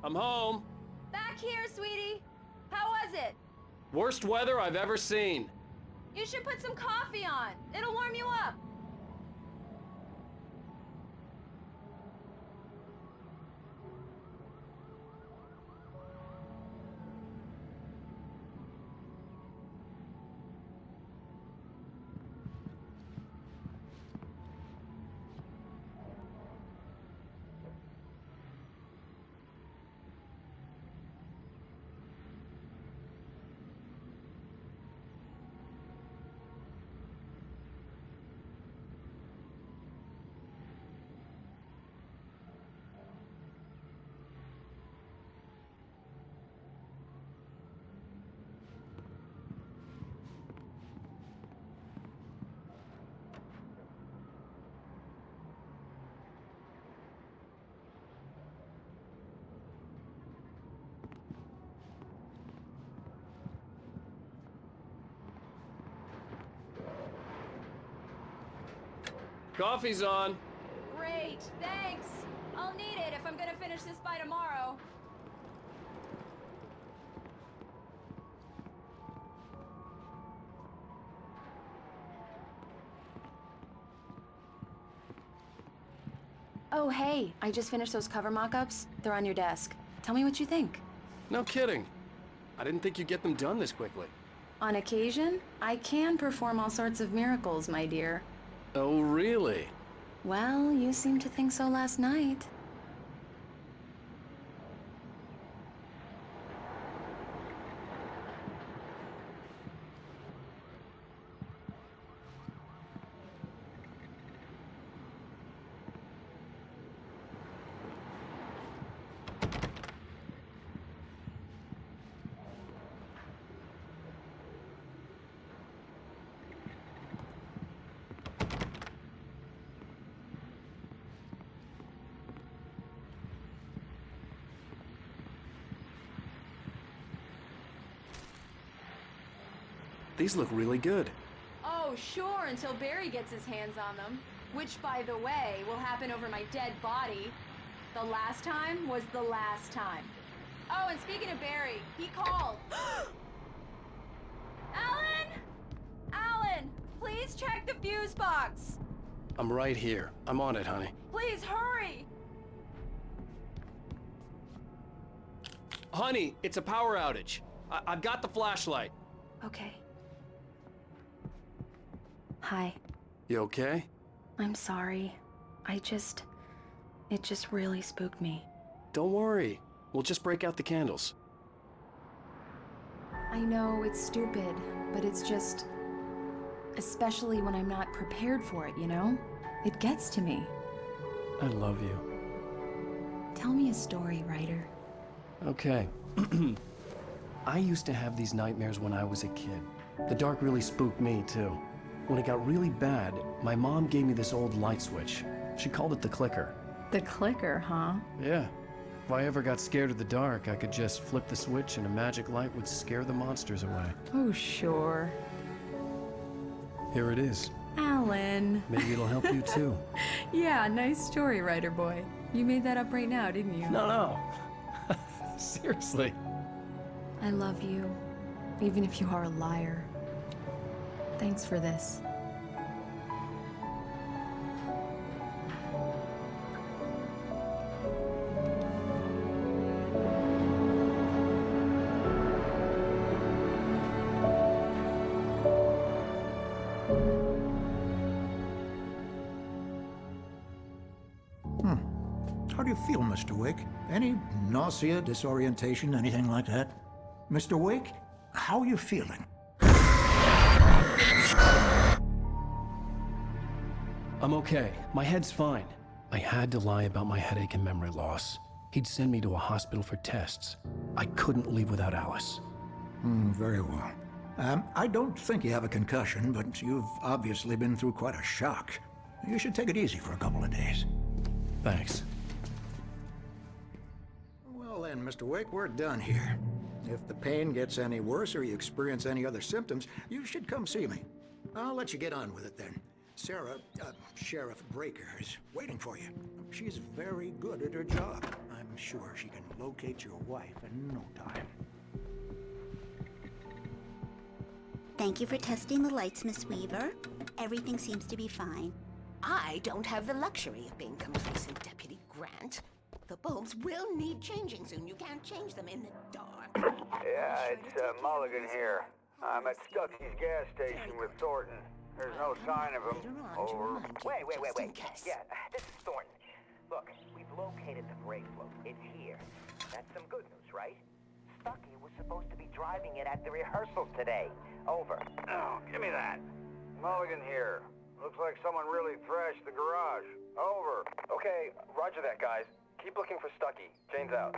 I'm home. Back here, sweetie. How was it? Worst weather I've ever seen. You should put some coffee on. It'll warm you up. Coffee's on. Great, thanks. I'll need it if I'm gonna finish this by tomorrow. Oh, hey, I just finished those cover mock-ups. They're on your desk. Tell me what you think. No kidding. I didn't think you'd get them done this quickly. On occasion, I can perform all sorts of miracles, my dear. Oh, really? Well, you seemed to think so last night. These look really good. Oh, sure, until Barry gets his hands on them. Which, by the way, will happen over my dead body. The last time was the last time. Oh, and speaking of Barry, he called. Alan! Alan, please check the fuse box. I'm right here. I'm on it, honey. Please hurry! Honey, it's a power outage. I've got the flashlight. Okay. Hi. You okay? I'm sorry. It just really spooked me. Don't worry. We'll just break out the candles. I know it's stupid, but it's just... especially when I'm not prepared for it, you know? It gets to me. I love you. Tell me a story, writer. Okay. I used to have these nightmares when I was a kid. The dark really spooked me, too. When it got really bad, my mom gave me this old light switch. She called it the clicker. The clicker, huh? Yeah. If I ever got scared of the dark, I could just flip the switch and a magic light would scare the monsters away. Oh, sure. Here it is. Alan. Maybe it'll help you, too. Yeah, nice story, writer boy. You made that up right now, didn't you? No. Seriously. I love you, even if you are a liar. Thanks for this. How do you feel, Mr. Wake? Any nausea, disorientation, anything like that? Mr. Wake, how are you feeling? I'm okay. My head's fine. I had to lie about my headache and memory loss. He'd send me to a hospital for tests. I couldn't leave without Alice. Very well. I don't think you have a concussion, but you've obviously been through quite a shock. You should take it easy for a couple of days. Thanks. Well then, Mr. Wake, we're done here. If the pain gets any worse or you experience any other symptoms, you should come see me. I'll let you get on with it then. Sarah, Sheriff Breaker, is waiting for you. She's very good at her job. I'm sure she can locate your wife in no time. Thank you for testing the lights, Miss Weaver. Everything seems to be fine. I don't have the luxury of being complacent, Deputy Grant. The bulbs will need changing soon. You can't change them in the dark. Yeah, it's Mulligan here. I'm at Stucky's gas station with Thornton. There's no sign of him. Over. Wait. Yeah, this is Thornton. Look, we've located the brake float. It's here. That's some good news, right? Stucky was supposed to be driving it at the rehearsals today. Over. Oh, give me that. Mulligan here. Looks like someone really thrashed the garage. Over. Okay, roger that, guys. Keep looking for Stucky. Jane's out.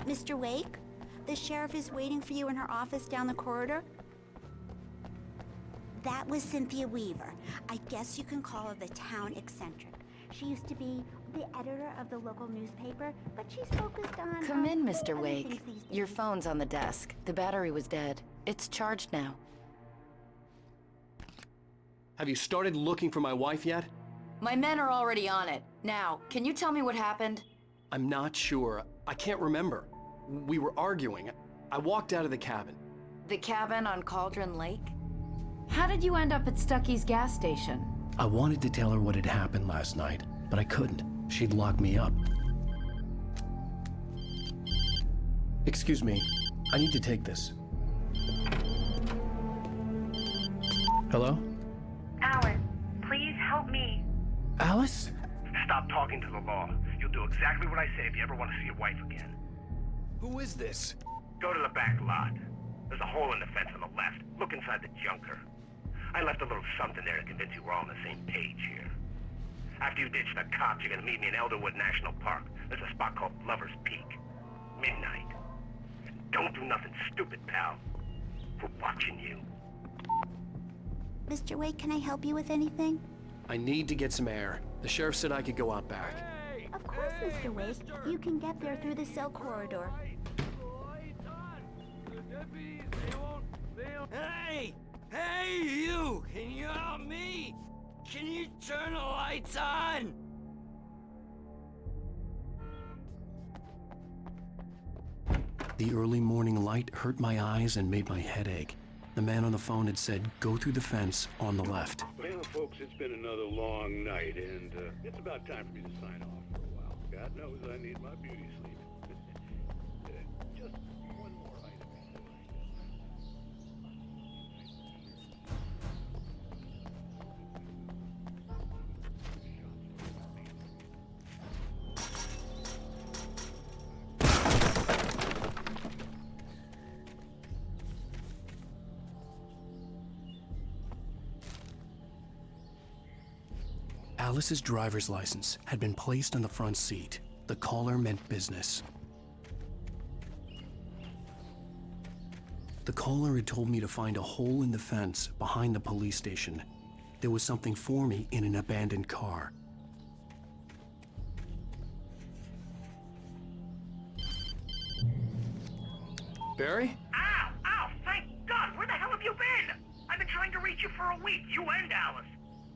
Mr. Wake, the sheriff is waiting for you in her office down the corridor. That was Cynthia Weaver. I guess you can call her the town eccentric. She used to be the editor of the local newspaper, but she's focused on... Come in, Mr. other Wake. things these days. Your phone's on the desk. The battery was dead. It's charged now. Have you started looking for my wife yet? My men are already on it. Now, can you tell me what happened? I'm not sure. I can't remember. We were arguing. I walked out of the cabin. The cabin on Cauldron Lake? How did you end up at Stucky's gas station? I wanted to tell her what had happened last night, but I couldn't. She'd locked me up. Excuse me. I need to take this. Hello? Alice, please help me. Alice? Stop talking to the law. You'll do exactly what I say if you ever want to see your wife again. Who is this? Go to the back lot. There's a hole in the fence on the left. Look inside the junker. I left a little something there to convince you we're all on the same page here. After you ditch the cops, you're gonna meet me in Elderwood National Park. There's a spot called Lover's Peak. Midnight. And don't do nothing stupid, pal. We're watching you. Mr. Wake, can I help you with anything? I need to get some air. The sheriff said I could go out back. Of course, Mr. Wake. You can get there through the cell corridor. Hey! Hey, you! Can you help me? Can you turn the lights on? The early morning light hurt my eyes and made my head ache. The man on the phone had said, go through the fence on the left. Well, folks, it's been another long night, and it's about time for me to sign off for a while. God knows I need my beauty sleep. Just one more item. Alice's driver's license had been placed on the front seat. The caller meant business. The caller had told me to find a hole in the fence behind the police station. There was something for me in an abandoned car. Barry? Ow! Thank God! Where the hell have you been? I've been trying to reach you for a week, you and Alice.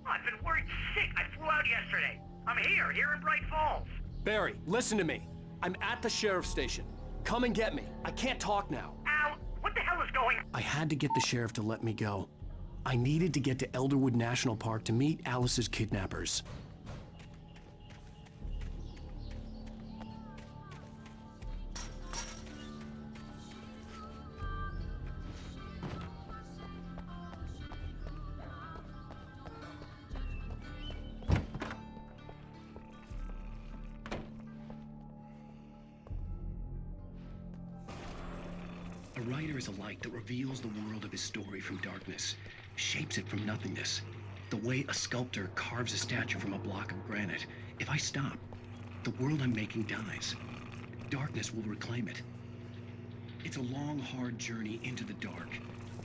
I've been worried sick. I flew out yesterday. I'm here in Bright Falls. Barry, listen to me. I'm at the sheriff's station. Come and get me. I can't talk now. Al, what the hell is going on? I had to get the sheriff to let me go. I needed to get to Elderwood National Park to meet Alice's kidnappers. A writer is a light that reveals the world of his story from darkness, shapes it from nothingness. The way a sculptor carves a statue from a block of granite. If I stop, the world I'm making dies. Darkness will reclaim it. It's a long, hard journey into the dark.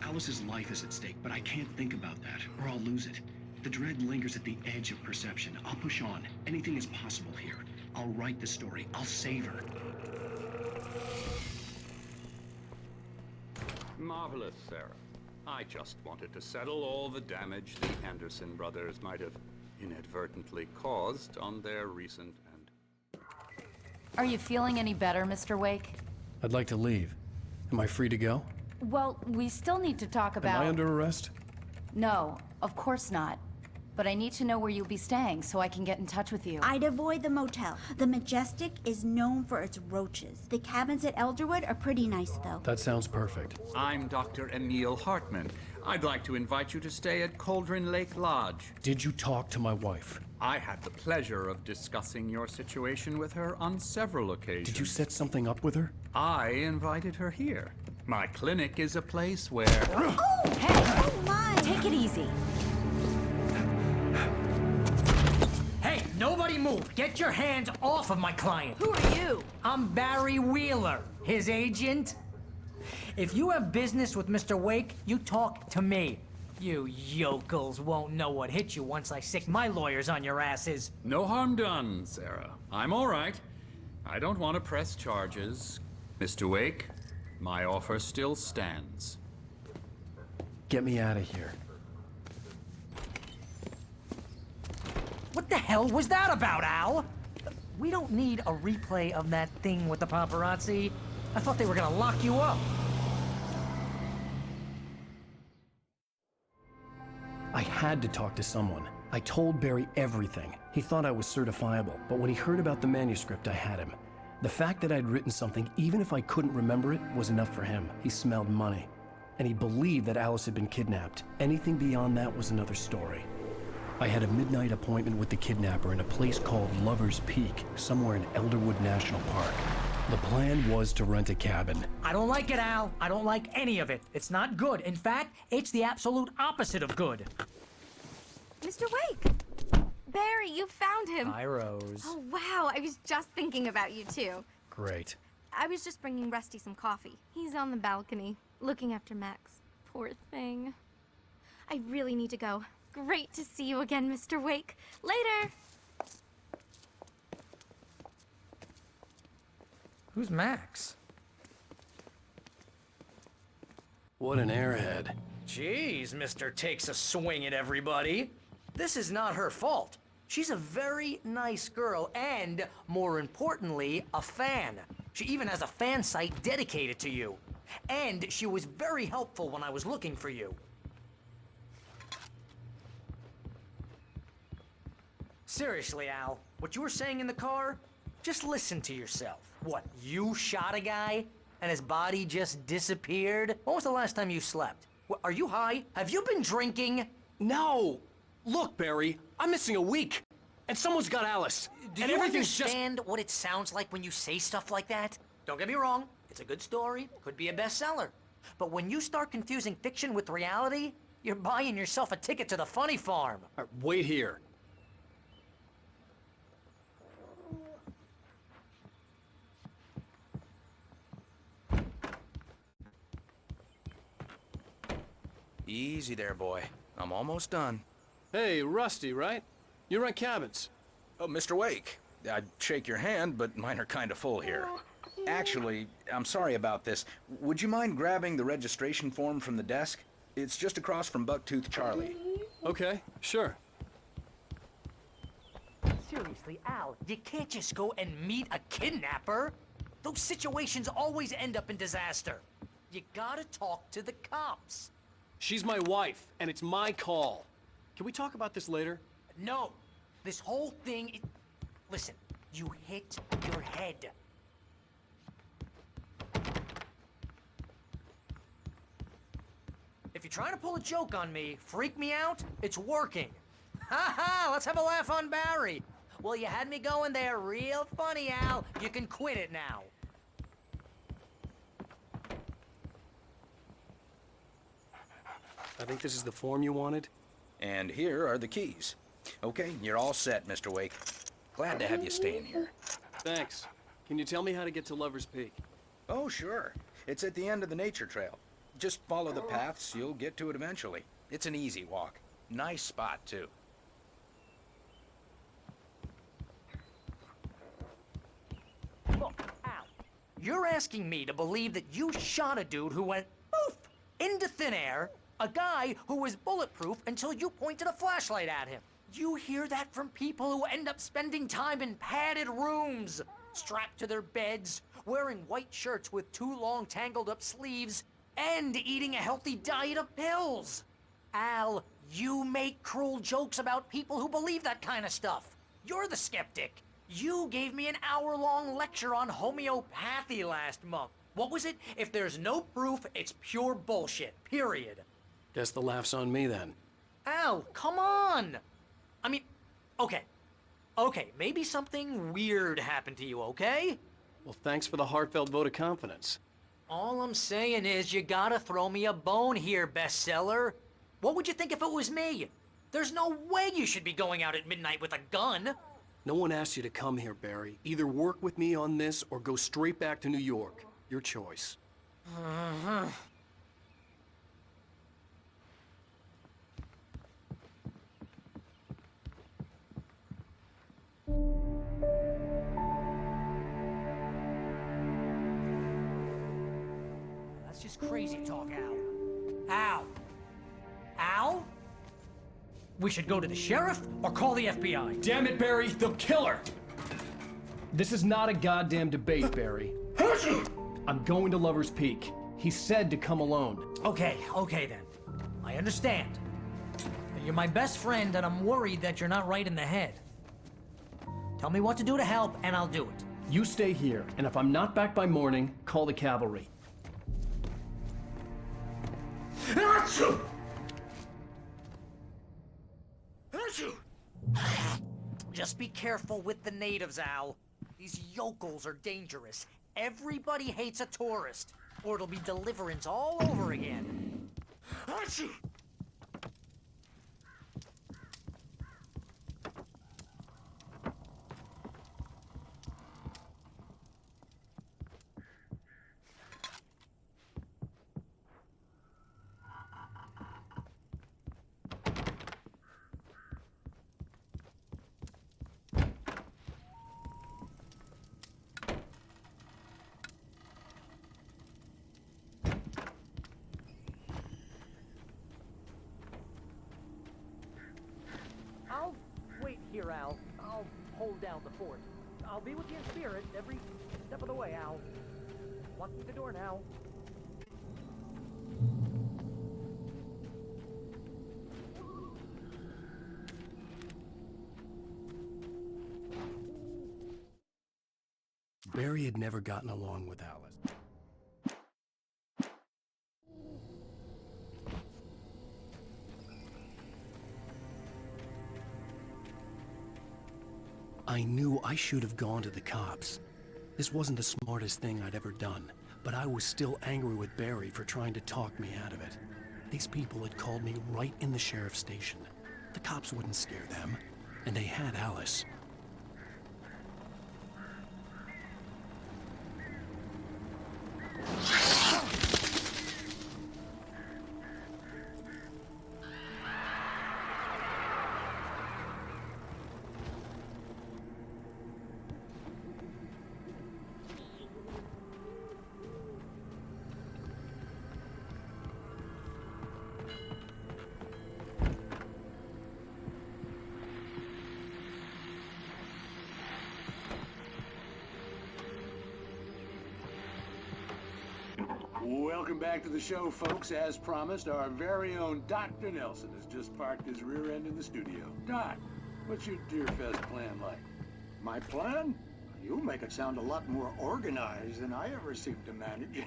Alice's life is at stake, but I can't think about that, or I'll lose it. The dread lingers at the edge of perception. I'll push on. Anything is possible here. I'll write the story. I'll save her. Marvelous, Sarah. I just wanted to settle all the damage the Anderson brothers might have inadvertently caused on their recent and... Are you feeling any better, Mr. Wake? I'd like to leave. Am I free to go? Well, we still need to talk about... Am I under arrest? No, of course not. But I need to know where you'll be staying so I can get in touch with you. I'd avoid the motel. The Majestic is known for its roaches. The cabins at Elderwood are pretty nice, though. That sounds perfect. I'm Dr. Emil Hartman. I'd like to invite you to stay at Cauldron Lake Lodge. Did you talk to my wife? I had the pleasure of discussing your situation with her on several occasions. Did you set something up with her? I invited her here. My clinic is a place where... Oh! Hey! Oh, my! Take it easy. Hey, nobody move! Get your hands off of my client! Who are you? I'm Barry Wheeler, his agent. If you have business with Mr. Wake, you talk to me. You yokels won't know what hit you once I sick my lawyers on your asses. No harm done, Sarah. I'm all right. I don't want to press charges. Mr. Wake, my offer still stands. Get me out of here. What the hell was that about, Al? We don't need a replay of that thing with the paparazzi. I thought they were gonna lock you up. I had to talk to someone. I told Barry everything. He thought I was certifiable, but when he heard about the manuscript, I had him. The fact that I'd written something, even if I couldn't remember it, was enough for him. He smelled money. And he believed that Alice had been kidnapped. Anything beyond that was another story. I had a midnight appointment with the kidnapper in a place called Lover's Peak, somewhere in Elderwood National Park. The plan was to rent a cabin. I don't like it, Al. I don't like any of it. It's not good. In fact, it's the absolute opposite of good. Mr. Wake! Barry, you found him! Hi, Rose. Oh, wow. I was just thinking about you, too. Great. I was just bringing Rusty some coffee. He's on the balcony, looking after Max. Poor thing. I really need to go. Great to see you again, Mr. Wake. Later! Who's Max? What an airhead. Jeez, Mr. Takes a swing at everybody. This is not her fault. She's a very nice girl and, more importantly, a fan. She even has a fan site dedicated to you. And she was very helpful when I was looking for you. Seriously, Al, what you were saying in the car, just listen to yourself. What, you shot a guy and his body just disappeared? When was the last time you slept? What, are you high? Have you been drinking? No! Look, Barry, I'm missing a week. And someone's got Alice. Do and you everything's understand what it sounds like when you say stuff like that? Don't get me wrong, it's a good story, could be a bestseller. But when you start confusing fiction with reality, you're buying yourself a ticket to the funny farm. All right, wait here. Easy there, boy. I'm almost done. Hey, Rusty, right? You rent cabins. Oh, Mr. Wake. I'd shake your hand, but mine are kind of full here. Actually, I'm sorry about this. Would you mind grabbing the registration form from the desk? It's just across from Bucktooth Charlie. Okay, sure. Seriously, Al, you can't just go and meet a kidnapper. Those situations always end up in disaster. You gotta talk to the cops. She's my wife, and it's my call. Can we talk about this later? No. This whole thing... Listen, you hit your head. If you're trying to pull a joke on me, freak me out, it's working. Ha ha! Let's have a laugh on Barry. Well, you had me going there real funny, Al. You can quit it now. I think this is the form you wanted. And here are the keys. Okay, you're all set, Mr. Wake. Glad to have you staying here. Thanks. Can you tell me how to get to Lover's Peak? Oh, sure. It's at the end of the nature trail. Just follow the paths, you'll get to it eventually. It's an easy walk. Nice spot, too. Look, Al, you're asking me to believe that you shot a dude who went poof into thin air, A guy who was bulletproof until you pointed a flashlight at him. You hear that from people who end up spending time in padded rooms, strapped to their beds, wearing white shirts with too long tangled up sleeves, and eating a healthy diet of pills. Al, you make cruel jokes about people who believe that kind of stuff. You're the skeptic. You gave me an hour-long lecture on homeopathy last month. What was it? If there's no proof, it's pure bullshit, period. Guess the laugh's on me then. Al, come on! I mean, okay, maybe something weird happened to you, okay? Well, thanks for the heartfelt vote of confidence. All I'm saying is you gotta throw me a bone here, bestseller. What would you think if it was me? There's no way you should be going out at midnight with a gun. No one asked you to come here, Barry. Either work with me on this or go straight back to New York. Your choice. That's just crazy talk, Al. Al? Al? We should go to the sheriff or call the FBI. Damn it, Barry, they'll kill her! This is not a goddamn debate, Barry. I'm going to Lover's Peak. He said to come alone. Okay then. I understand. You're my best friend and I'm worried that you're not right in the head. Tell me what to do to help and I'll do it. You stay here, and if I'm not back by morning, call the cavalry. Just be careful with the natives, Al. These yokels are dangerous. Everybody hates a tourist, or it'll be Deliverance all over again. I'll wait here, Al. I'll hold down the fort. I'll be with you in spirit every step of the way, Al. Locking the door now. Barry had never gotten along with Alice. I knew I should have gone to the cops. This wasn't the smartest thing I'd ever done, but I was still angry with Barry for trying to talk me out of it. These people had called me right in the sheriff's station. The cops wouldn't scare them, and they had Alice. Welcome back to the show, folks. As promised, our very own Dr. Nelson has just parked his rear end in the studio. Doc, what's your Deerfest plan like? My plan? You make it sound a lot more organized than I ever seem to manage.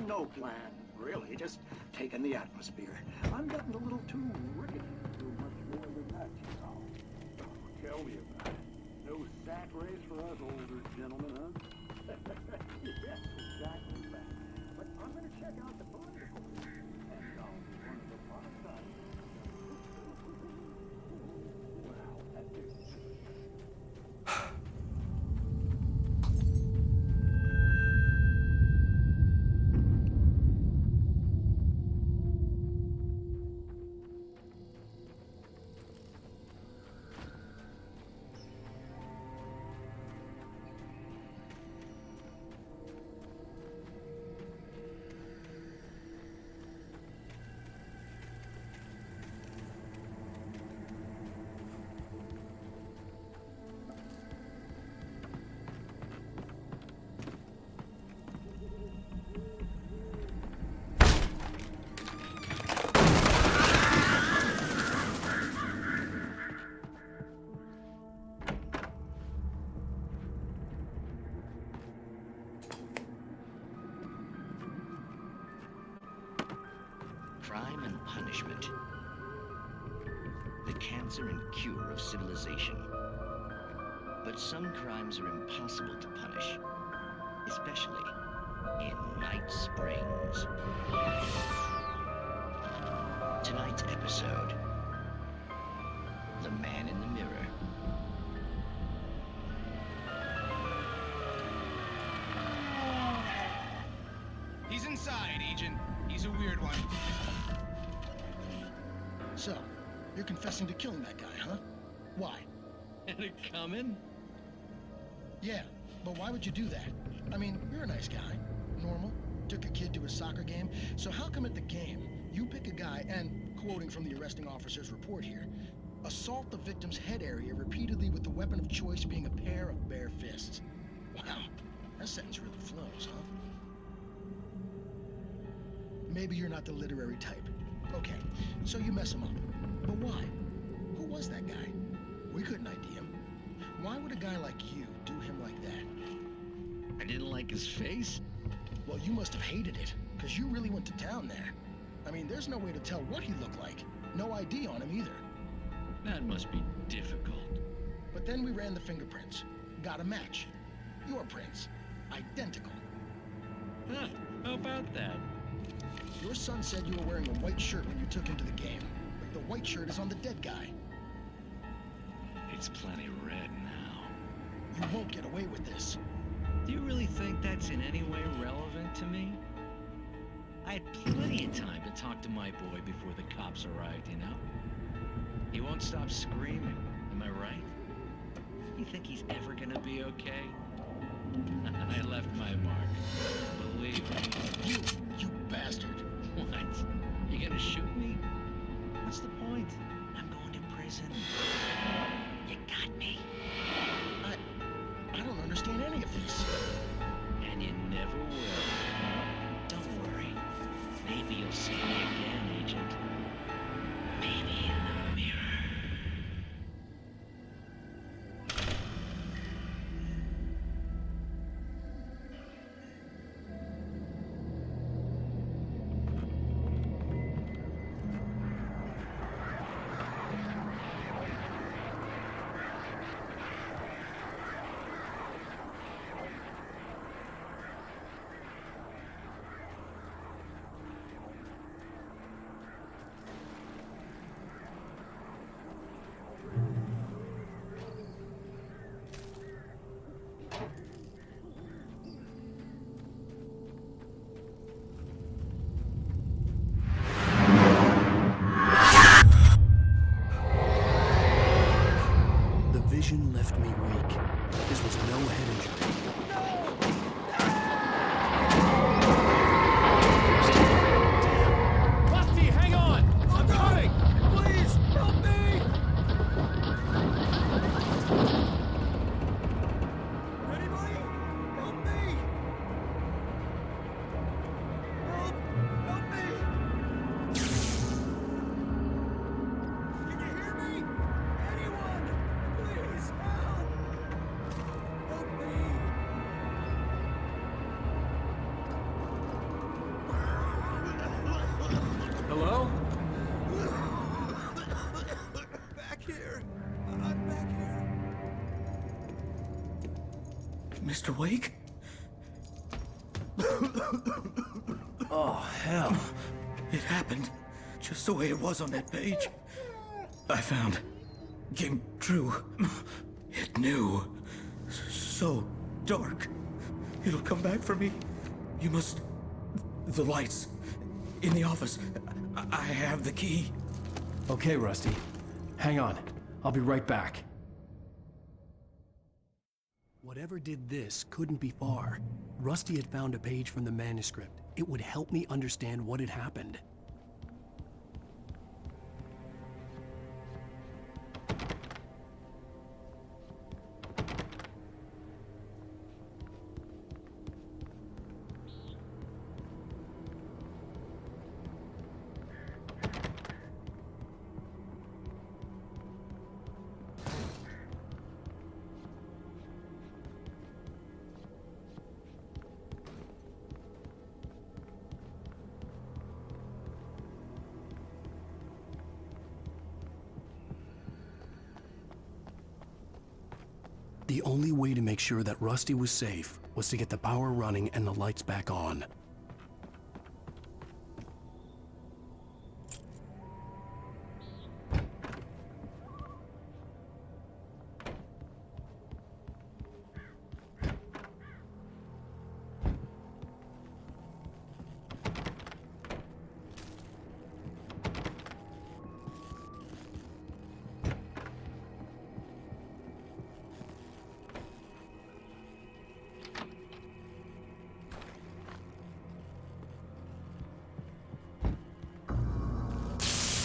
No plan, really. Just taking the atmosphere. I'm getting a little too rickety to do much more than that, you know. Tell me about it. No sack race for us older gentlemen, huh? Yes, exactly that. But I'm going to check out the political. And I'll be one of the fun sides. Wow, that is... crime and punishment. The cancer and cure of civilization. But some crimes are impossible to punish, especially in Night Springs. Tonight's episode, The Man in the Mirror. He's inside, Agent. He's a weird one. So, you're confessing to killing that guy, huh? Why? And it coming? Yeah, but why would you do that? I mean, you're a nice guy. Normal. Took a kid to a soccer game. So how come at the game, you pick a guy and, quoting from the arresting officer's report here, assault the victim's head area repeatedly with the weapon of choice being a pair of bare fists? Wow, that sentence really flows, huh? Maybe you're not the literary type. Okay, so you mess him up. But why? Who was that guy? We couldn't ID him. Why would a guy like you do him like that? I didn't like his face? Well, you must have hated it, because you really went to town there. I mean, there's no way to tell what he looked like. No ID on him either. That must be difficult. But then we ran the fingerprints. Got a match. Your prints. Identical. Huh, how about that? Your son said you were wearing a white shirt when you took him to the game. But the white shirt is on the dead guy. It's plenty red now. You won't get away with this. Do you really think that's in any way relevant to me? I had plenty of time to talk to my boy before the cops arrived, you know? He won't stop screaming, am I right? You think he's ever gonna be okay? I left my mark. Believe me. You bastard. What? You gonna shoot me? What's the point? I'm going to prison. You got me. I don't understand any of this. And you never will. Don't worry. Maybe you'll see me again, Agent. Maybe in the mirror. Vision left me weak. This was no head injury. Rusty, hang on! I'm coming! Please, help me! Anybody? Help me! Help me! Can you hear me? Anyone? Please, help! Help me! Hello? Back here. I'm back here. Mr. Wake? Oh, hell. It happened just the way it was on that page. I found. Came true. It knew. So dark. It'll come back for me. You must. The lights. In the office. I have the key. Okay, Rusty. Hang on. I'll be right back. Whatever did this couldn't be far. Rusty had found a page from the manuscript. It would help me understand what had happened. The only way to make sure that Rusty was safe was to get the power running and the lights back on.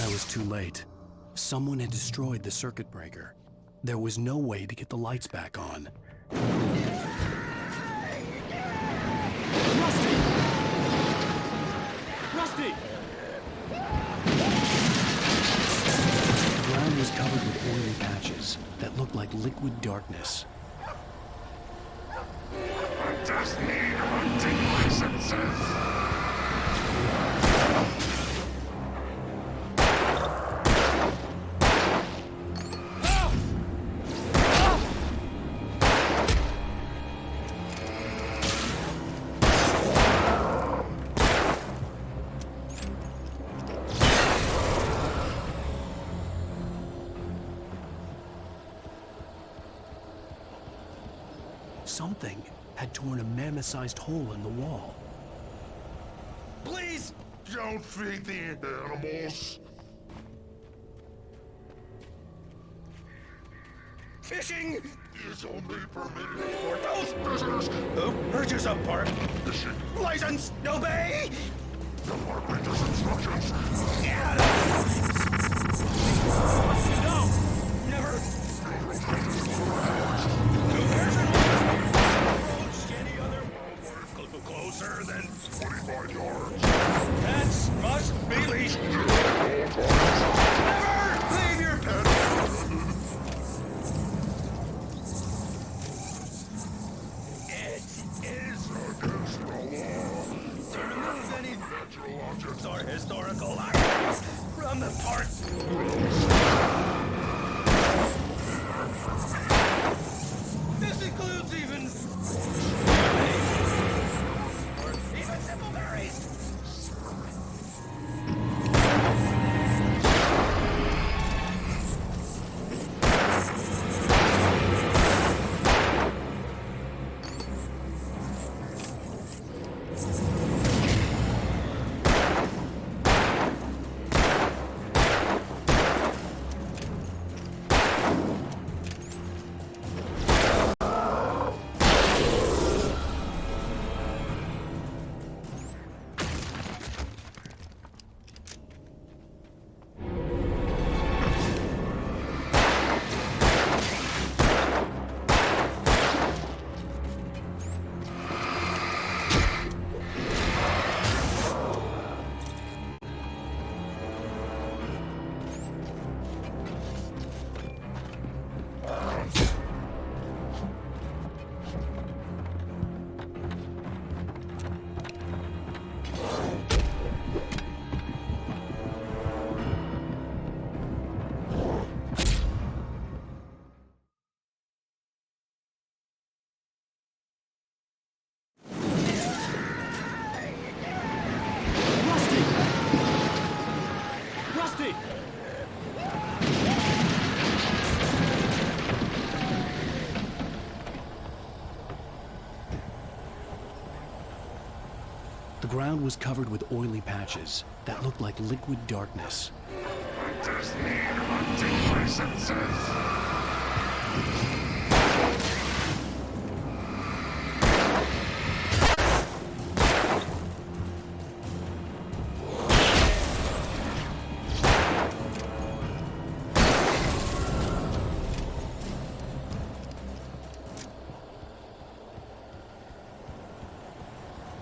I was too late. Someone had destroyed the circuit breaker. There was no way to get the lights back on. Rusty! Rusty! The ground was covered with oily patches that looked like liquid darkness. I just need hunting licenses. Something had torn a mammoth-sized hole in the wall. Please don't feed the animals. Fishing is only permitted for those prisoners who purchase a park license. Obey the park ranger's instructions. No, never. Closer than 25 yards. Pets must be leashed. Never leave your pet. It is against the law to remove any natural objects or historical items from the park. This includes even simple berries. The ground was covered with oily patches that looked like liquid darkness. I just need hunting licenses.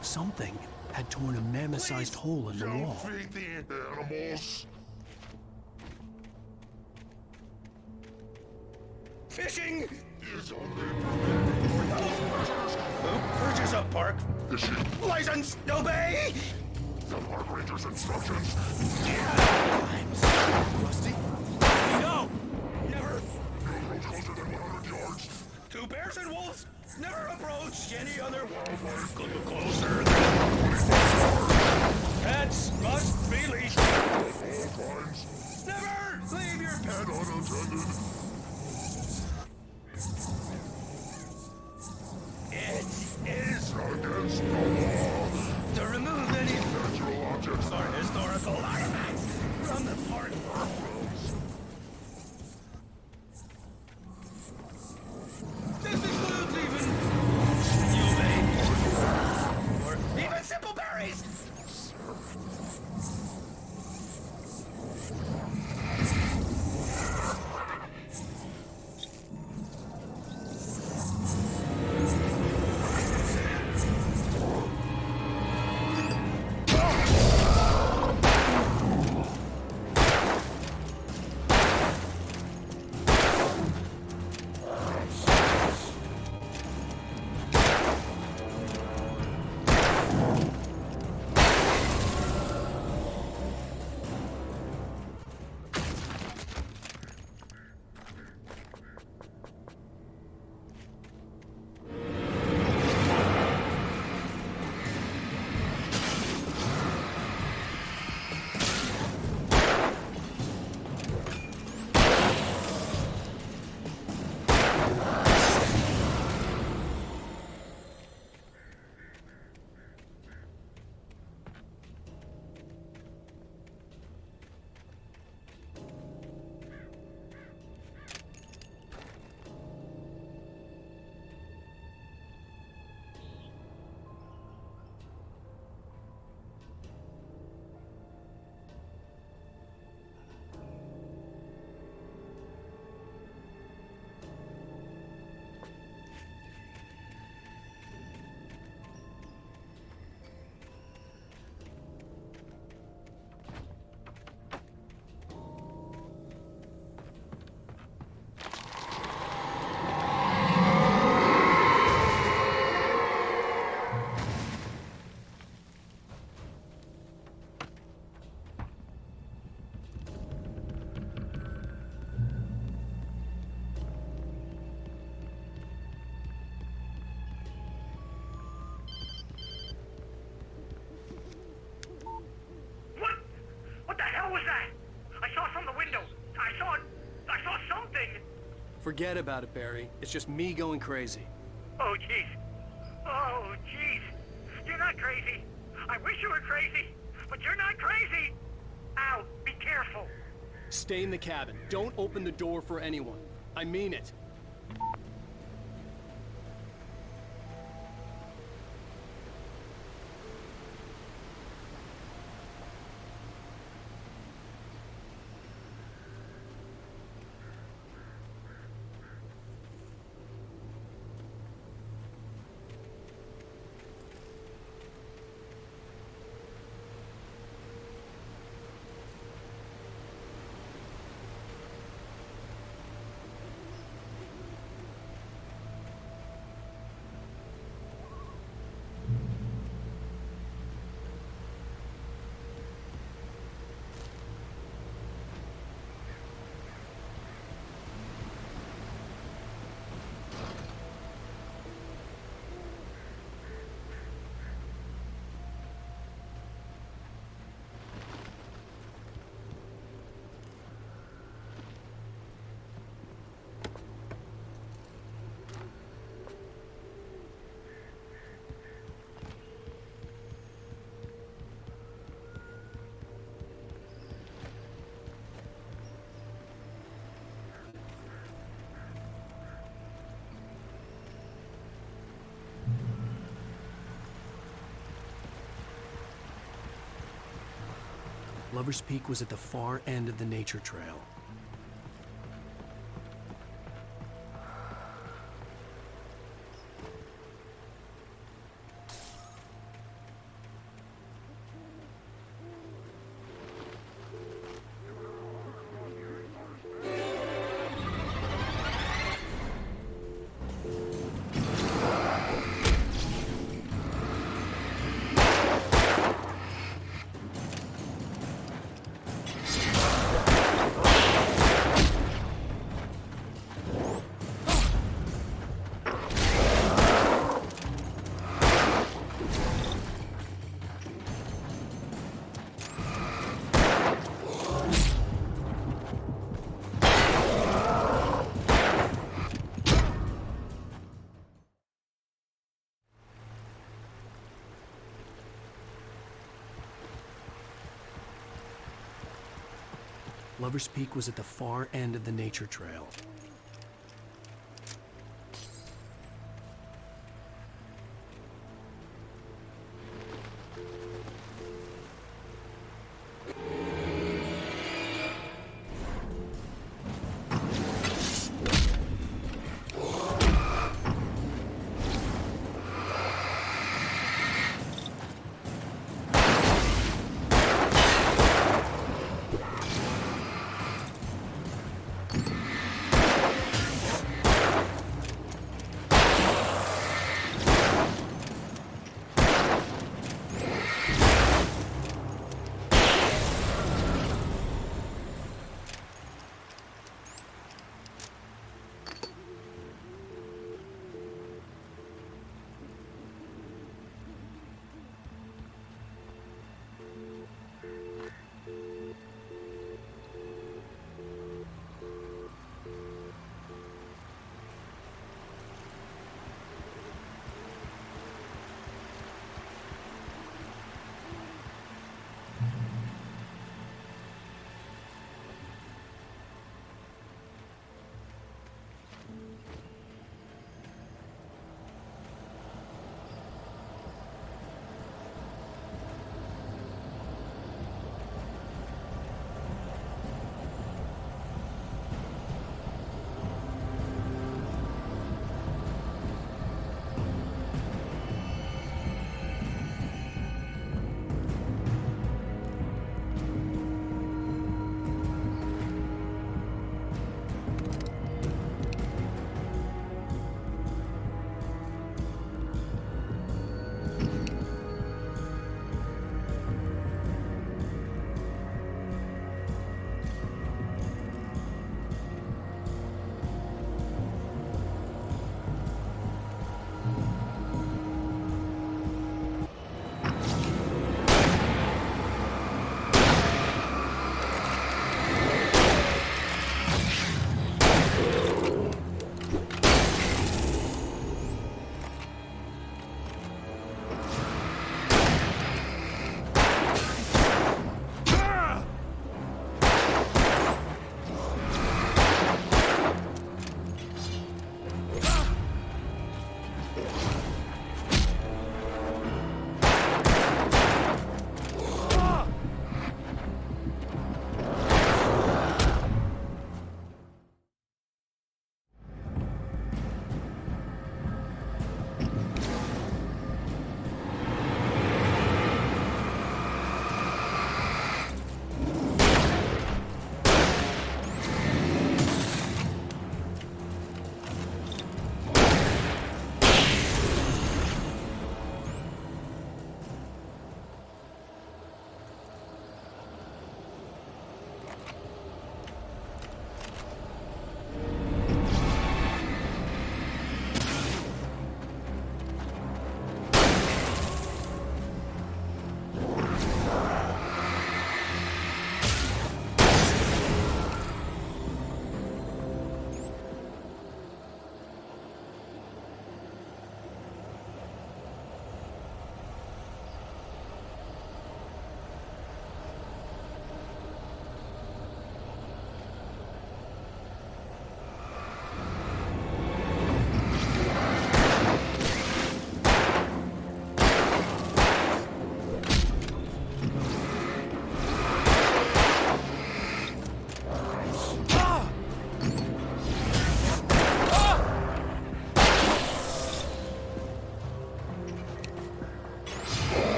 Something had torn a mammoth-sized hole in the wall. Don't feed the animals. Fishing is only permitted for those prisoners who purchase a park license. Obey the park ranger's instructions. Rusty, no, never. No roads closer than 100 yards. Two bears and wolves never approach any other wildlife closer. Pets must be leashed. All crimes. Never leave your pet unattended. It is against the law to remove any natural objects or historical artifacts from the park. This includes even or even simple berries. Forget about it, Barry. It's just me going crazy. Oh, jeez. Oh, jeez. You're not crazy. I wish you were crazy, but you're not crazy. Ow, be careful. Stay in the cabin. Don't open the door for anyone. I mean it. Lover's Peak was at the far end of the nature trail. Lover's Peak was at the far end of the nature trail.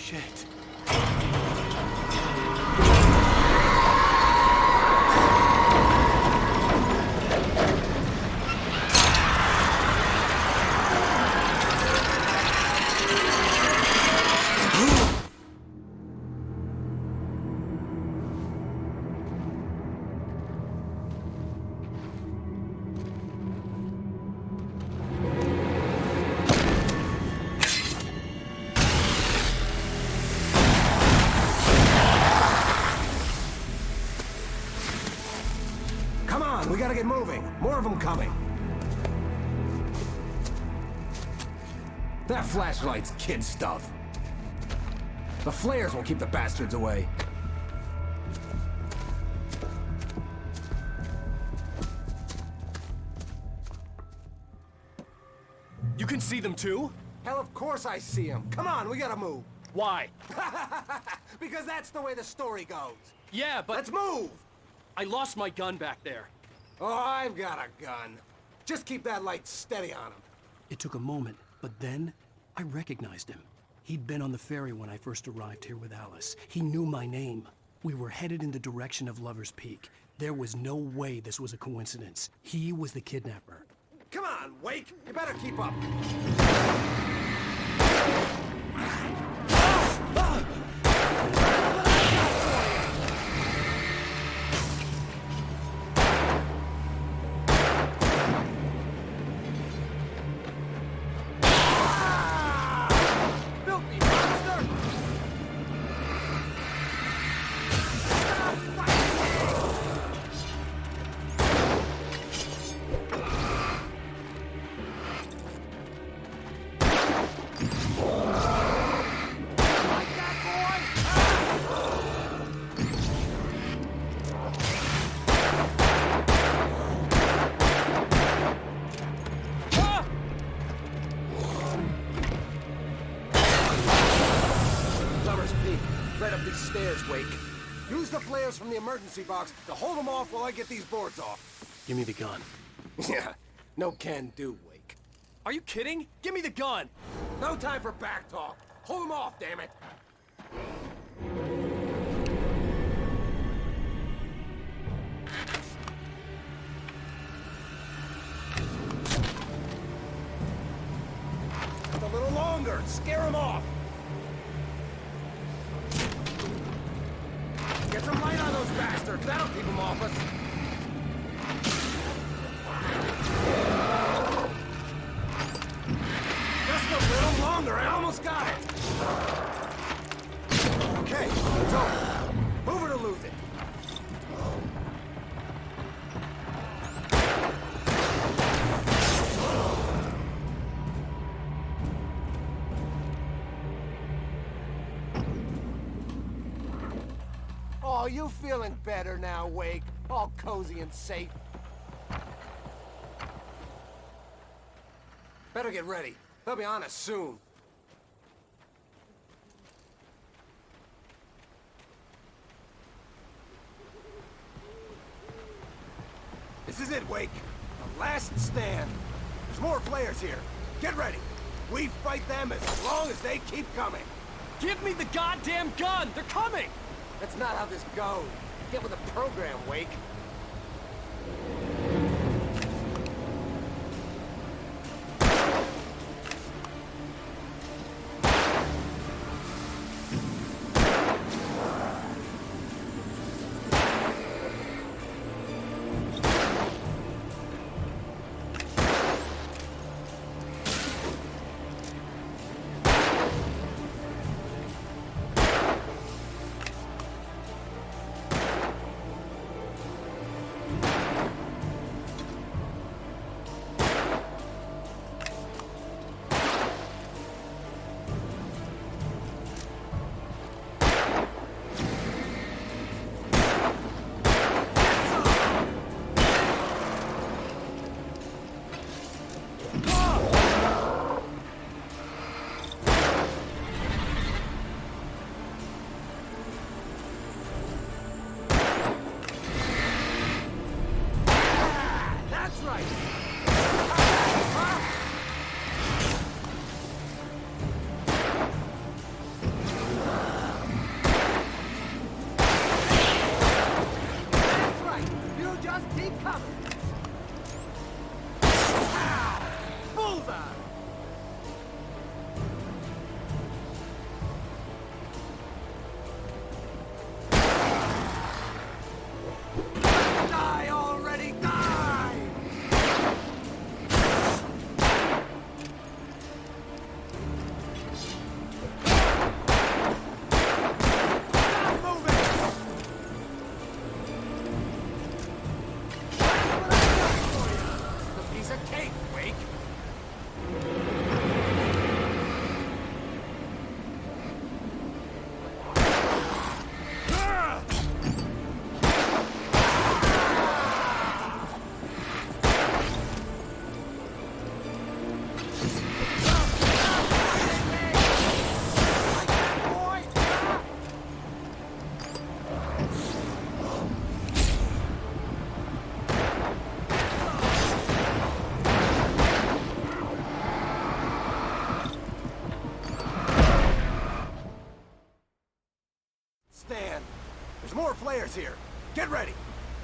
Shit. Come on, we gotta get moving. More of them coming. That flashlight's kid stuff. The flares will keep the bastards away. You can see them too? Hell, of course I see them. Come on, we gotta move. Why? Because that's the way the story goes. Yeah, but... Let's move! I lost my gun back there. Oh, I've got a gun. Just keep that light steady on him. It took a moment, but then I recognized him. He'd been on the ferry when I first arrived here with Alice. He knew my name. We were headed in the direction of Lover's Peak. There was no way this was a coincidence. He was the kidnapper. Come on, Wake! You better keep up. Right up these stairs, Wake. Use the flares from the emergency box to hold them off while I get these boards off. Give me the gun. Yeah, no can do, Wake. Are you kidding? Give me the gun! No time for back talk. Hold them off, damn it. Just a little longer. Scare them off. Get some light on those bastards. That'll keep them off us. Just a little longer. I almost got it. Okay, it's over. Move it or lose it. Oh, you feeling better now, Wake? All cozy and safe. Better get ready. They'll be on us soon. This is it, Wake. The last stand. There's more flares here. Get ready. We fight them as long as they keep coming. Give me the goddamn gun! They're coming! That's not how this goes. Get with the program, Wake. keep coming! Ow! Bullseye! Die already, die! Stop moving! It's a piece of cake, Wake. Stan, there's more flares here. Get ready.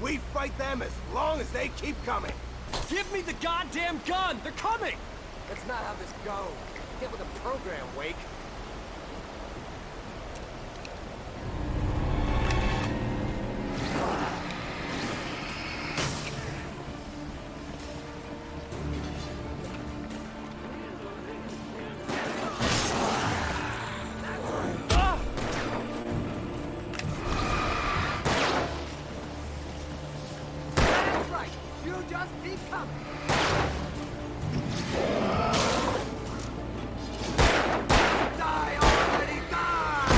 We fight them as long as they keep coming. Give me the goddamn gun! They're coming! That's not how this goes. Get with the program, Wake. That's right. You just keep coming. Die already, die!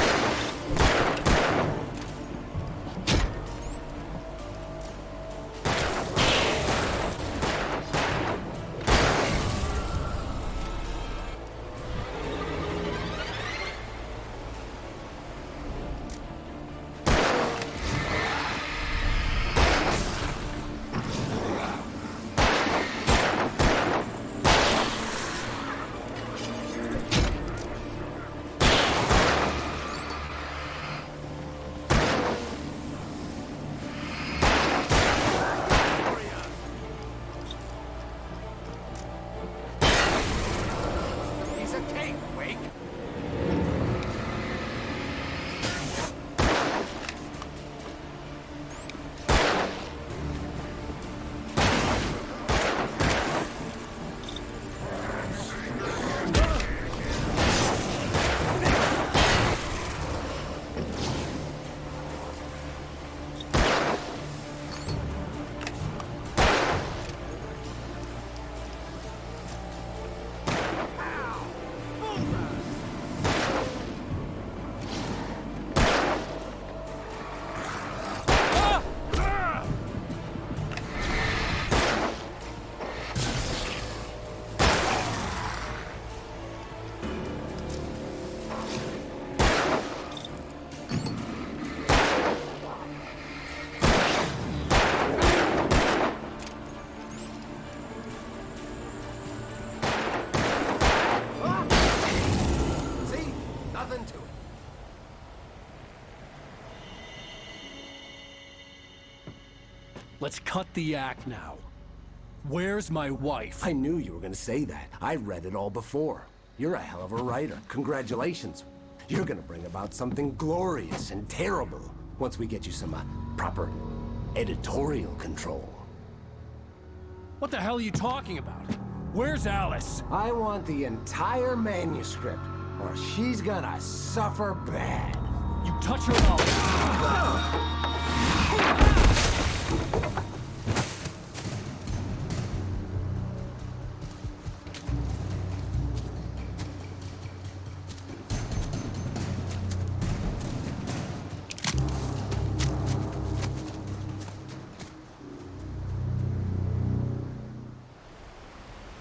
Piece of cake, Wake. See? Nothing to it. Let's cut the act now. Where's my wife? I knew you were gonna say that. I read it all before. You're a hell of a writer. Congratulations. You're gonna bring about something glorious and terrible once we get you some proper editorial control. What the hell are you talking about? Where's Alice? I want the entire manuscript, or she's gonna suffer bad. You touch her mouth.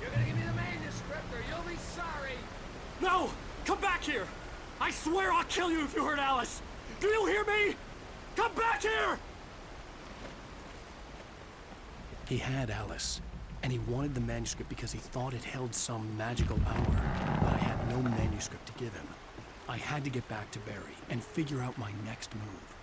You're gonna give me the manuscript or you'll be sorry. No! Come back here! I swear I'll kill you if you hurt Alice! Do you hear me? Come back here! He had Alice, and he wanted the manuscript because he thought it held some magical power, but I had no manuscript to give him. I had to get back to Barry and figure out my next move.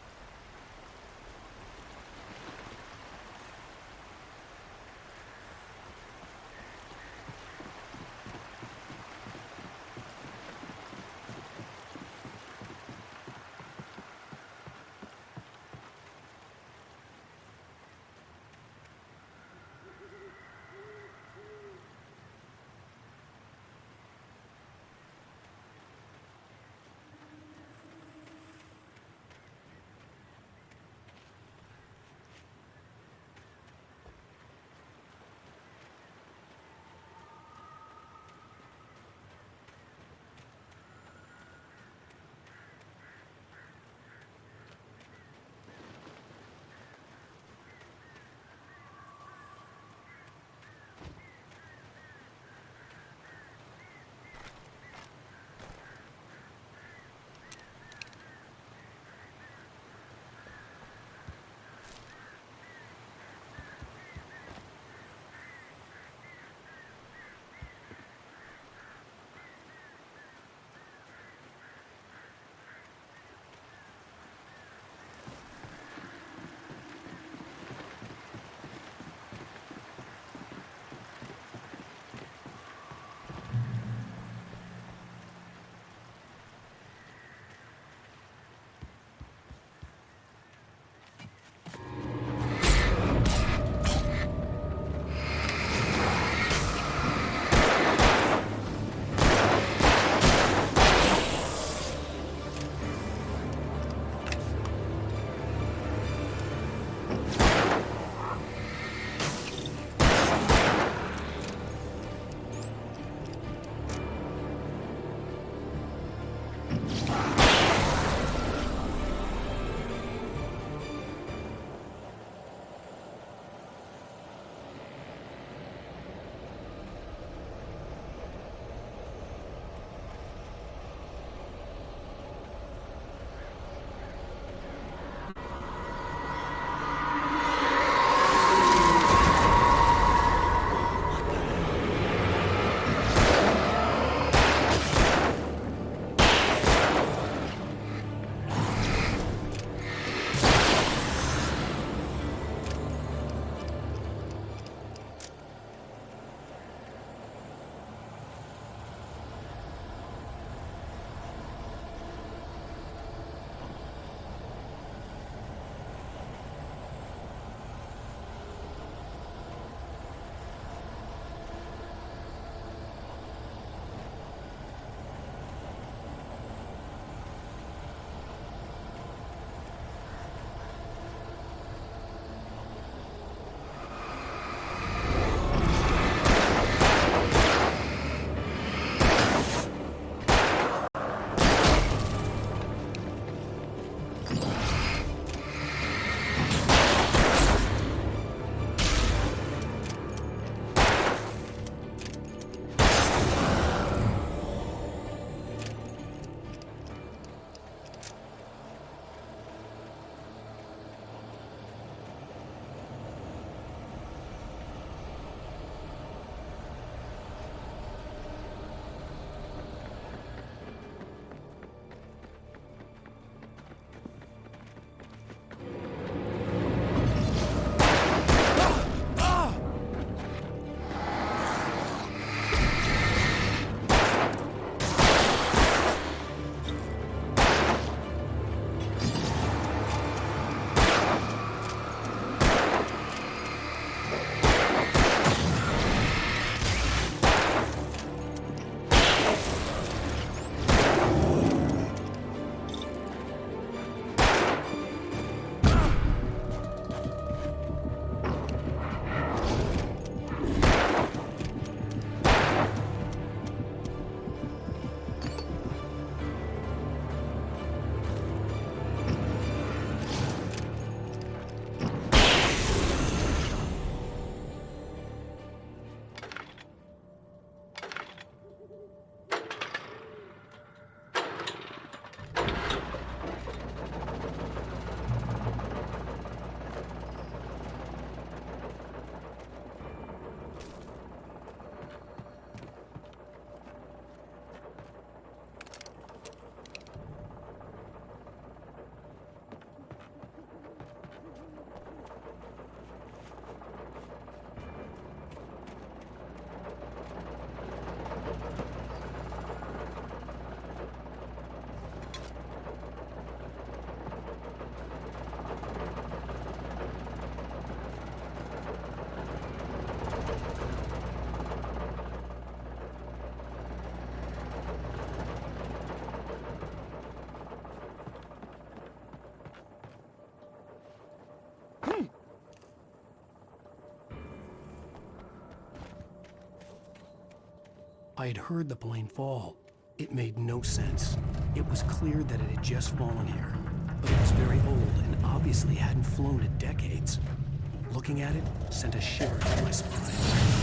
I had heard the plane fall. It made no sense. It was clear that it had just fallen here, but it was very old and obviously hadn't flown in decades. Looking at it sent a shiver down my spine.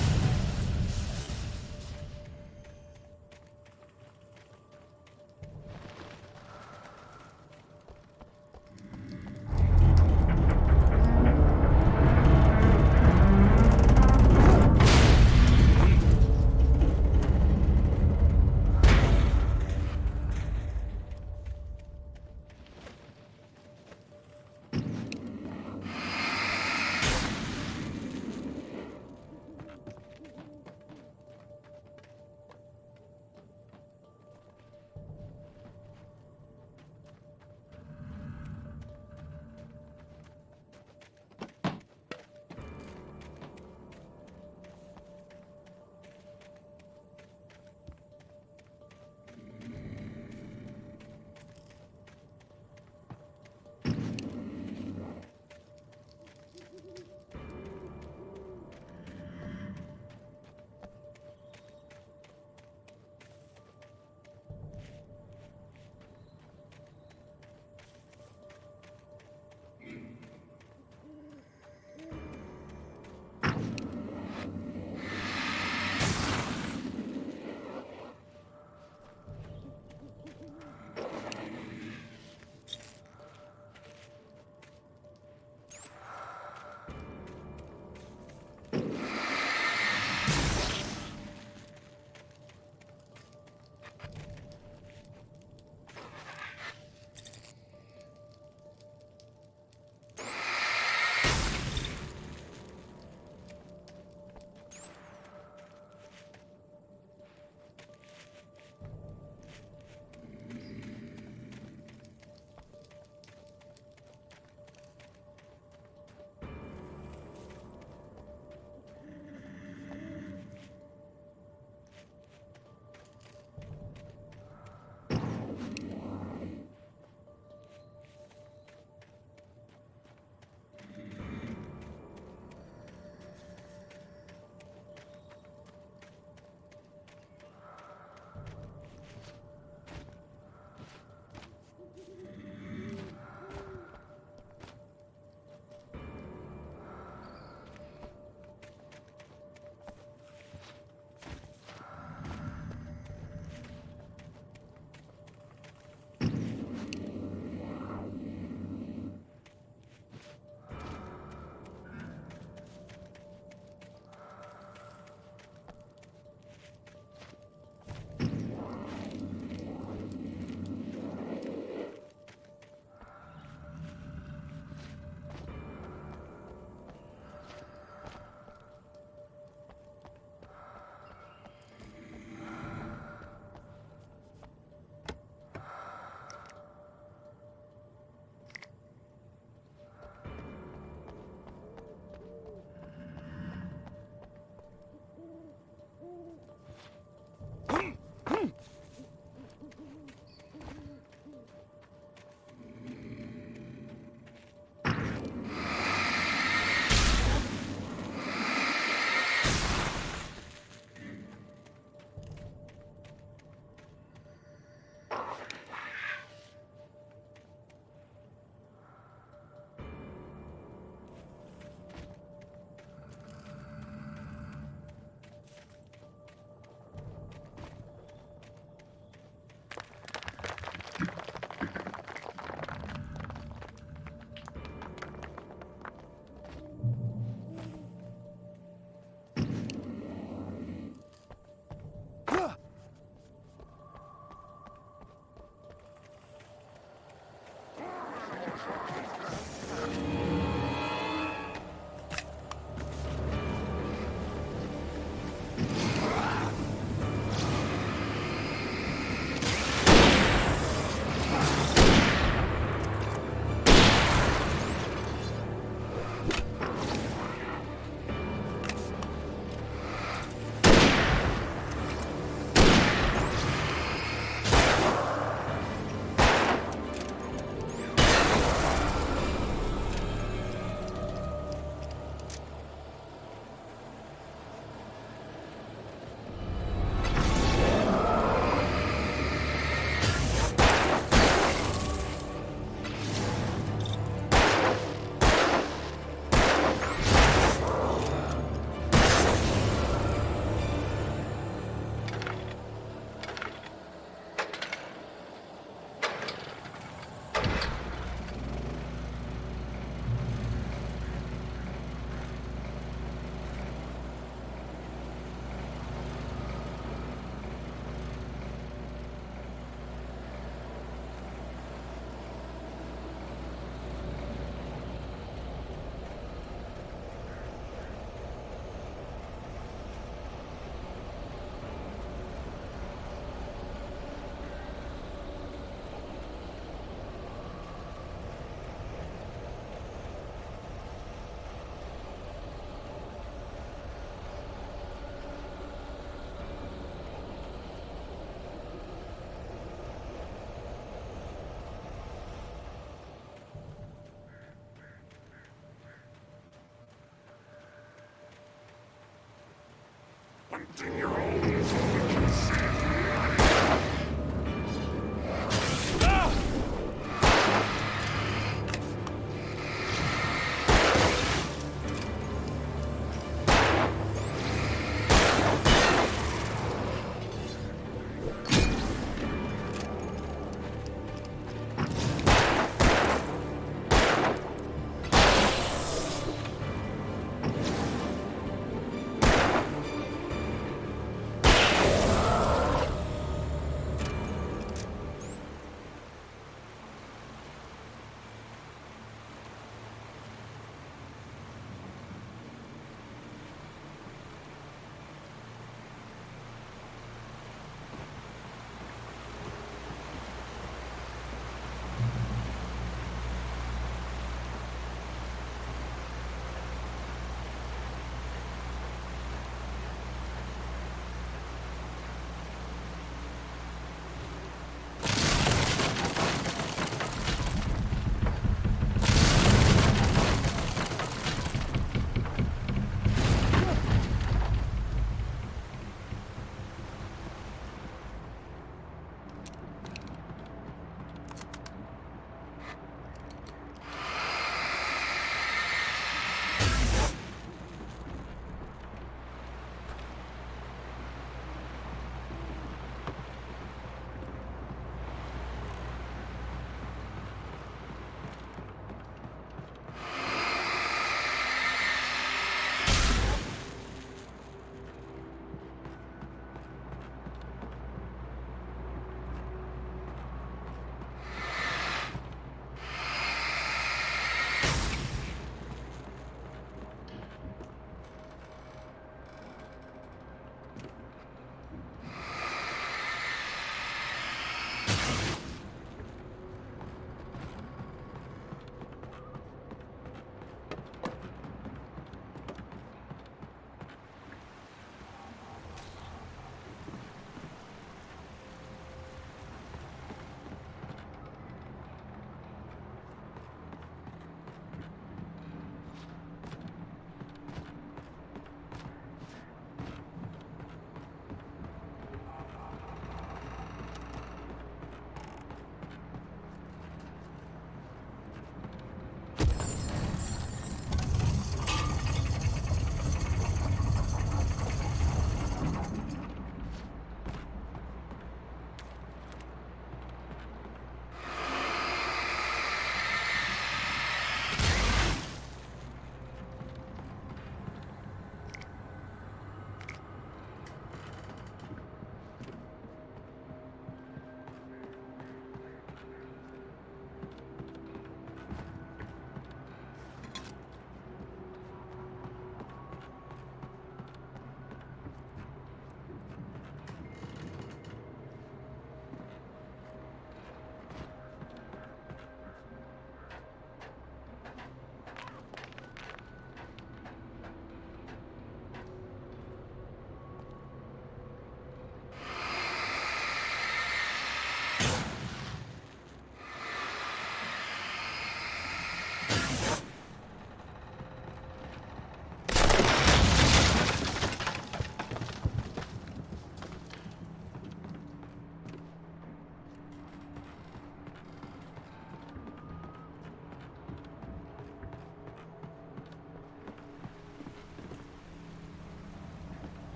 Hunting your own is all we can say.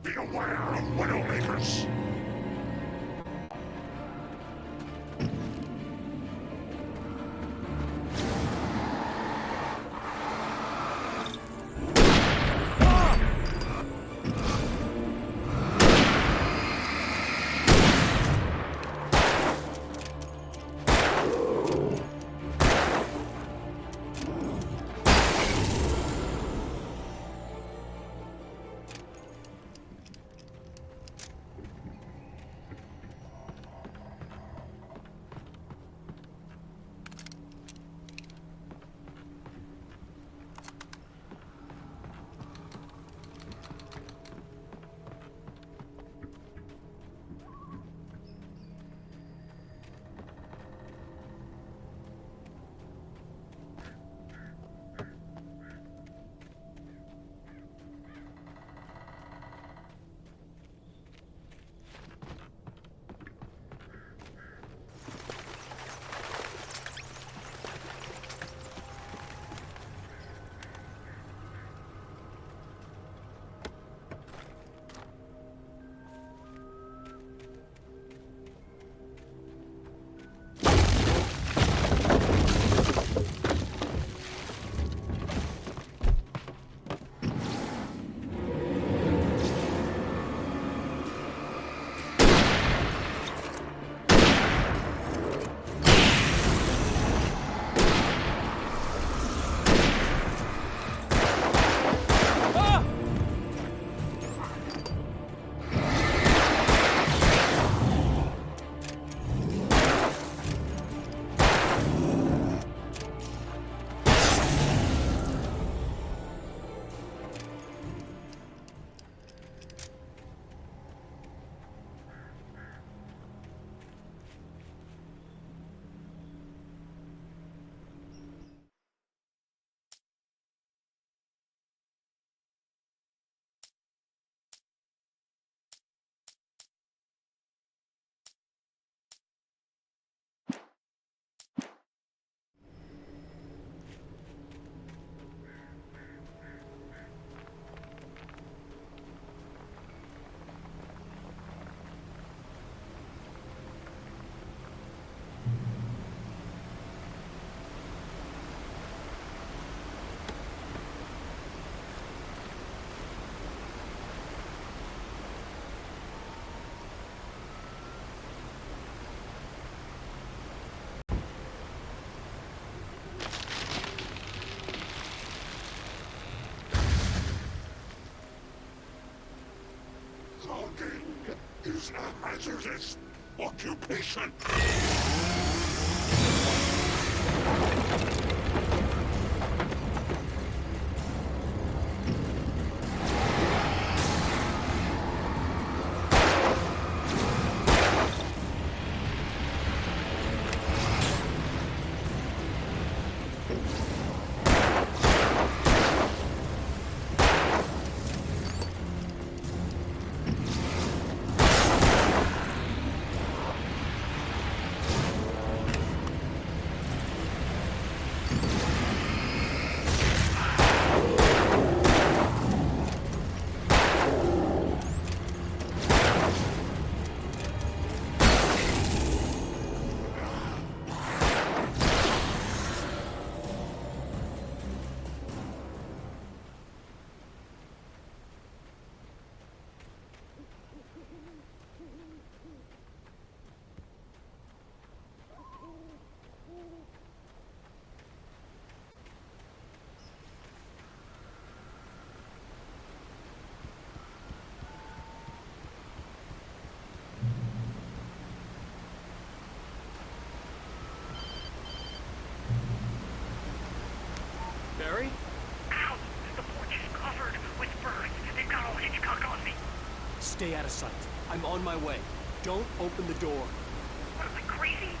Be aware of Widowmakers. Stalking is a hazardous occupation. Barry? Ow! The porch is covered with birds. They've got all Hitchcock on me. Stay out of sight. I'm on my way. Don't open the door. What am I, crazy?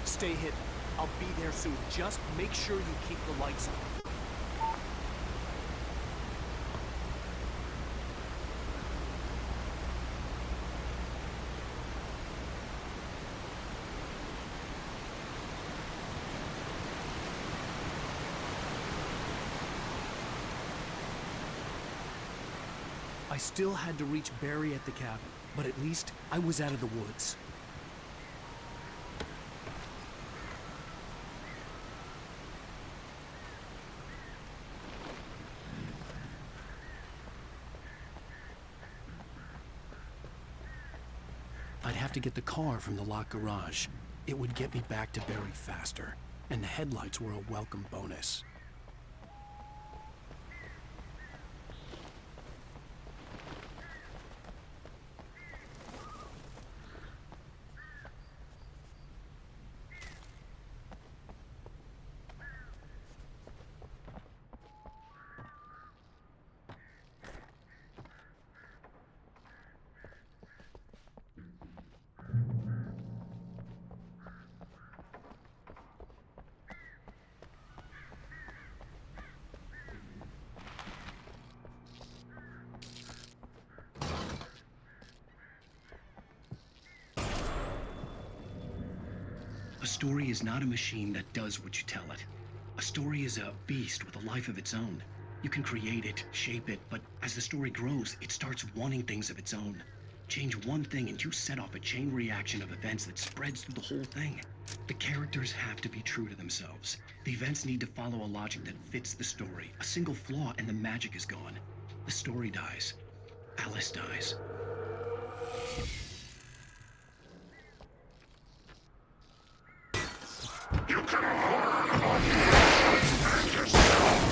Stay hidden. I'll be there soon. Just make sure you keep the lights on. I still had to reach Barry at the cabin, but at least I was out of the woods. I'd have to get the car from the locked garage. It would get me back to Barry faster, and the headlights were a welcome bonus. A story is not a machine that does what you tell it. A story is a beast with a life of its own. You can create it, shape it, but as the story grows, it starts wanting things of its own. Change one thing and you set off a chain reaction of events that spreads through the whole thing. The characters have to be true to themselves. The events need to follow a logic that fits the story. A single flaw and the magic is gone. The story dies. Alice dies. You can harm on and yourself.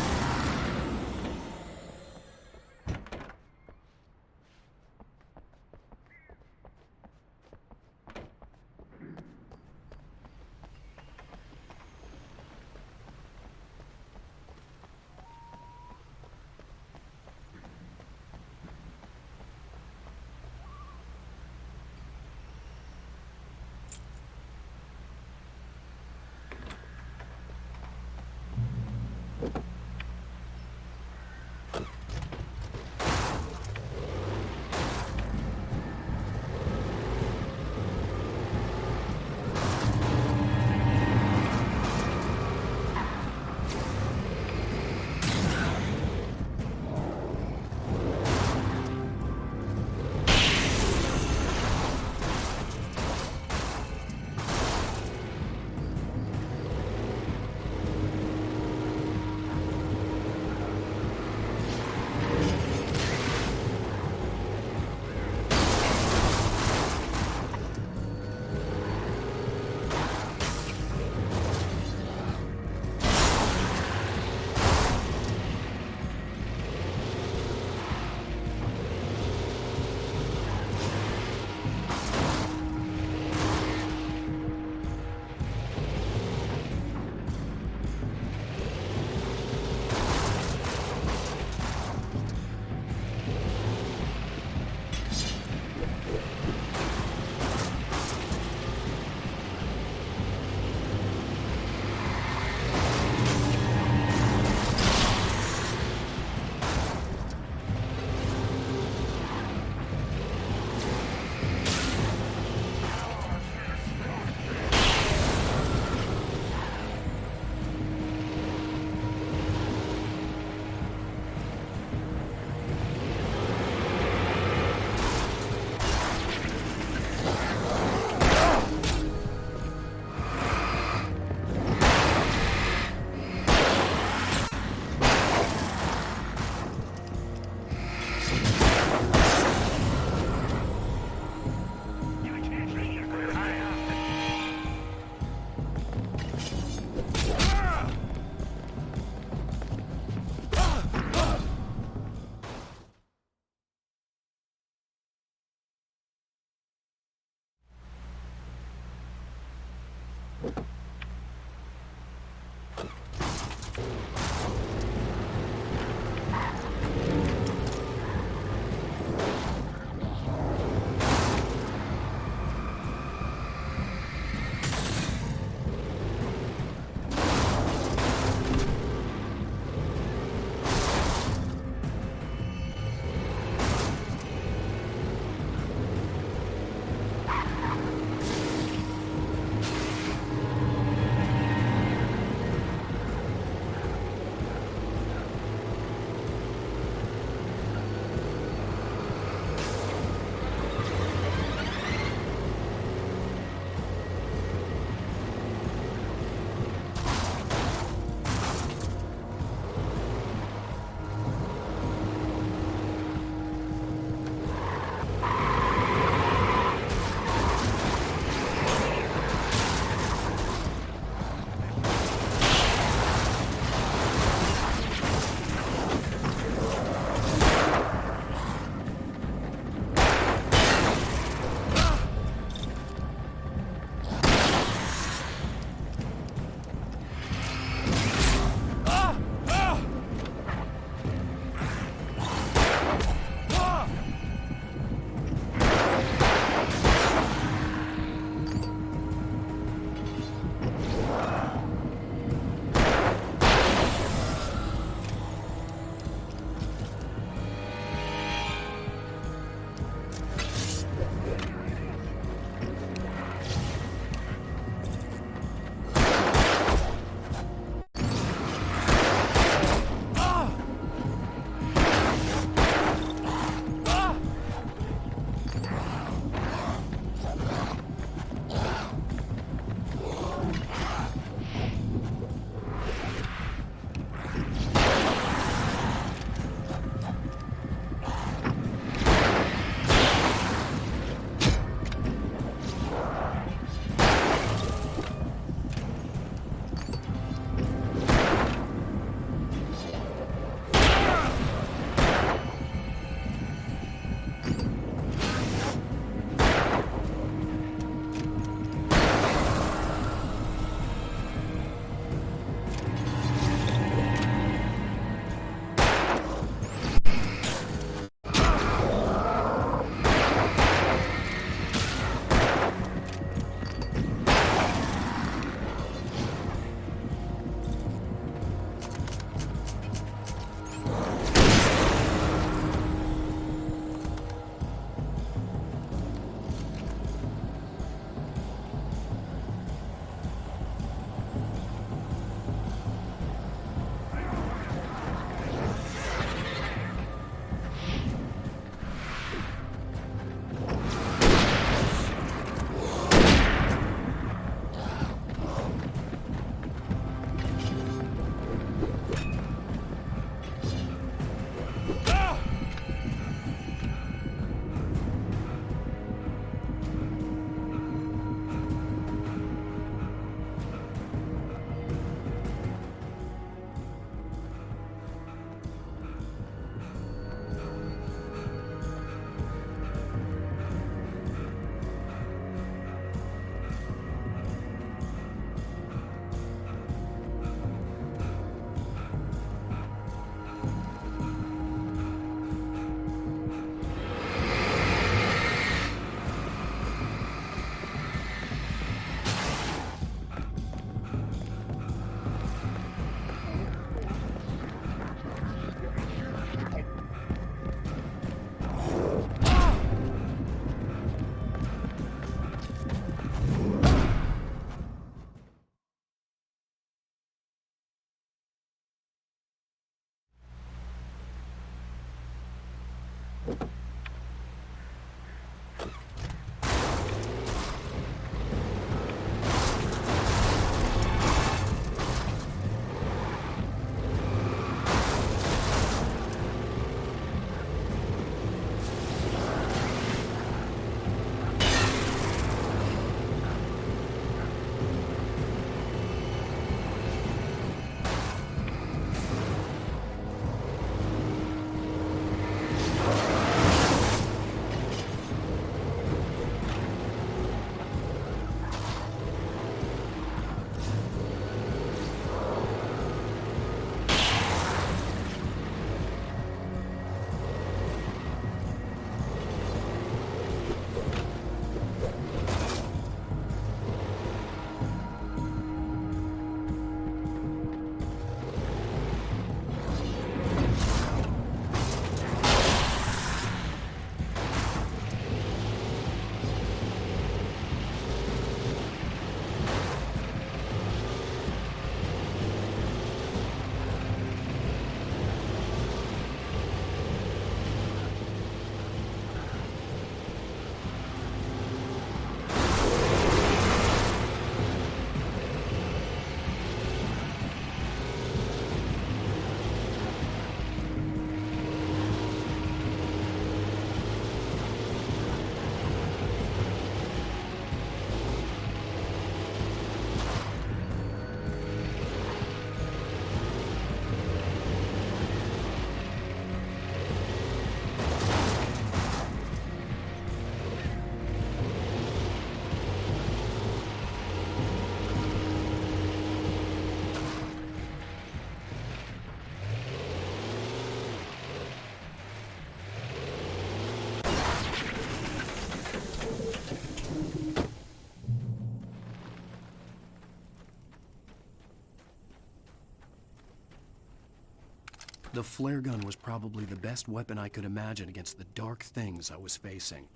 The flare gun was probably the best weapon I could imagine against the dark things I was facing.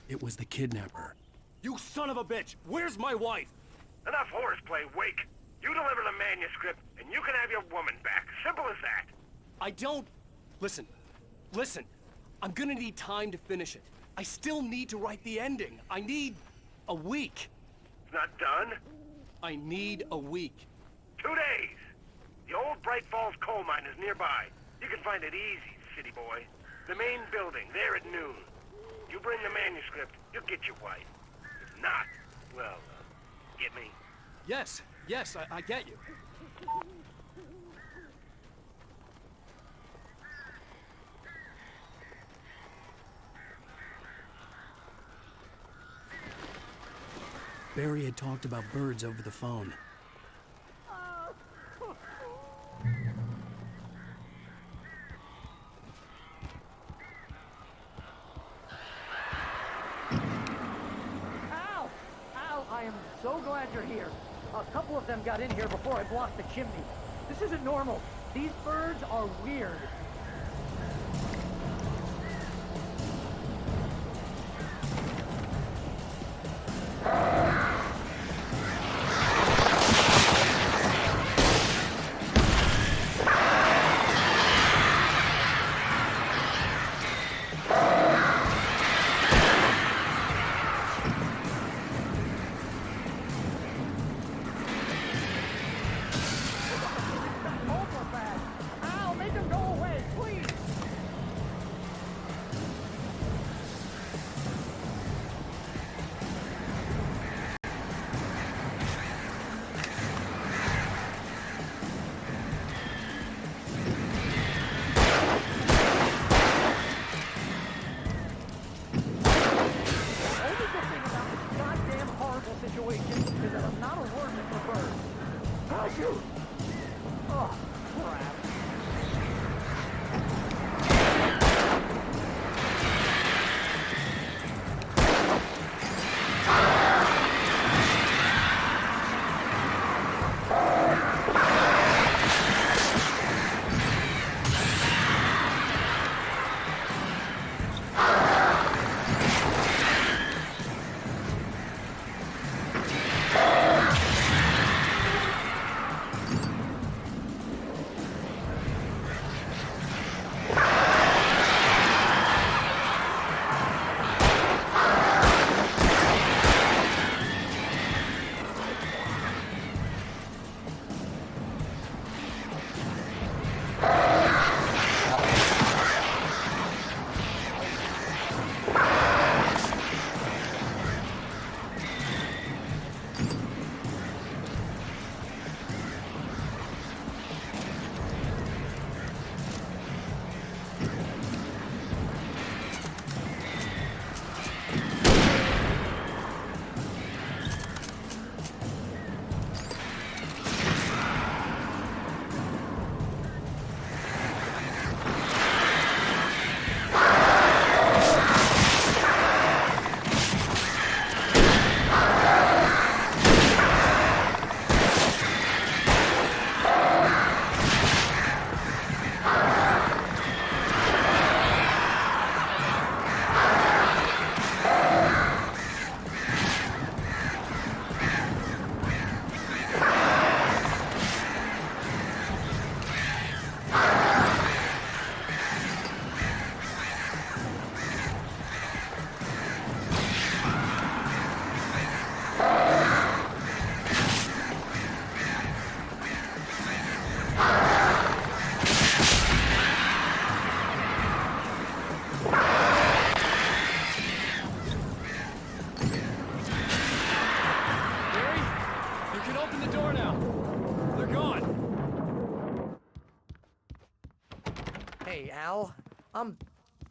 It was the kidnapper. You son of a bitch! Where's my wife? Enough horseplay, Wake. You deliver the manuscript, and you can have your woman back. Simple as that. I don't... Listen. I'm gonna need time to finish it. I still need to write the ending. I need a week. It's not done? I need a week. 2 days. The old Bright Falls coal mine is nearby. You can find it easy, city boy. The main building, there at noon. You bring the manuscript, you'll get your wife. If not, well, get me? Yes, I get you. Barry had talked about birds over the phone. I am so glad you're here. A couple of them got in here before I blocked the chimney. This isn't normal. These birds are weird. Ow, make them go away!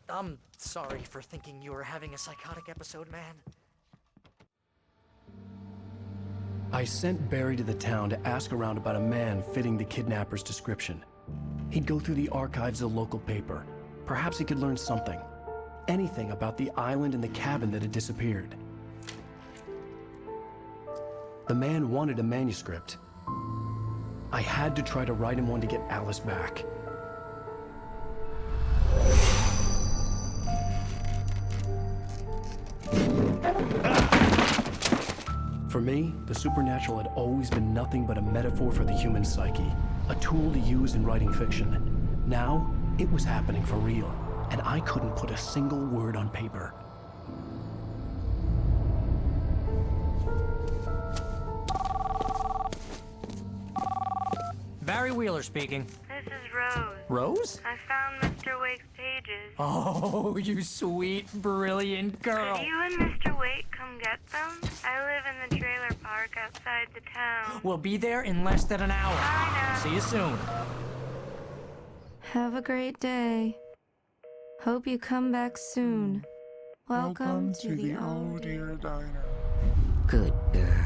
I'm sorry for thinking you were having a psychotic episode, man. I sent Barry to the town to ask around about a man fitting the kidnapper's description. He'd go through the archives of the local paper. Perhaps he could learn something. Anything about the island and the cabin that had disappeared. The man wanted a manuscript. I had to try to write him one to get Alice back. For me, the supernatural had always been nothing but a metaphor for the human psyche, a tool to use in writing fiction. Now, it was happening for real, and I couldn't put a single word on paper. Barry Wheeler speaking. This is Rose. Rose? I found Mr. Wake's pages. Oh, you sweet, brilliant girl. Could you and Mr. Wake come get them? I live in the trailer park outside the town. We'll be there in less than an hour. Bye now. See you soon. Have a great day. Hope you come back soon. Welcome to the Old Dear Diner. Good girl.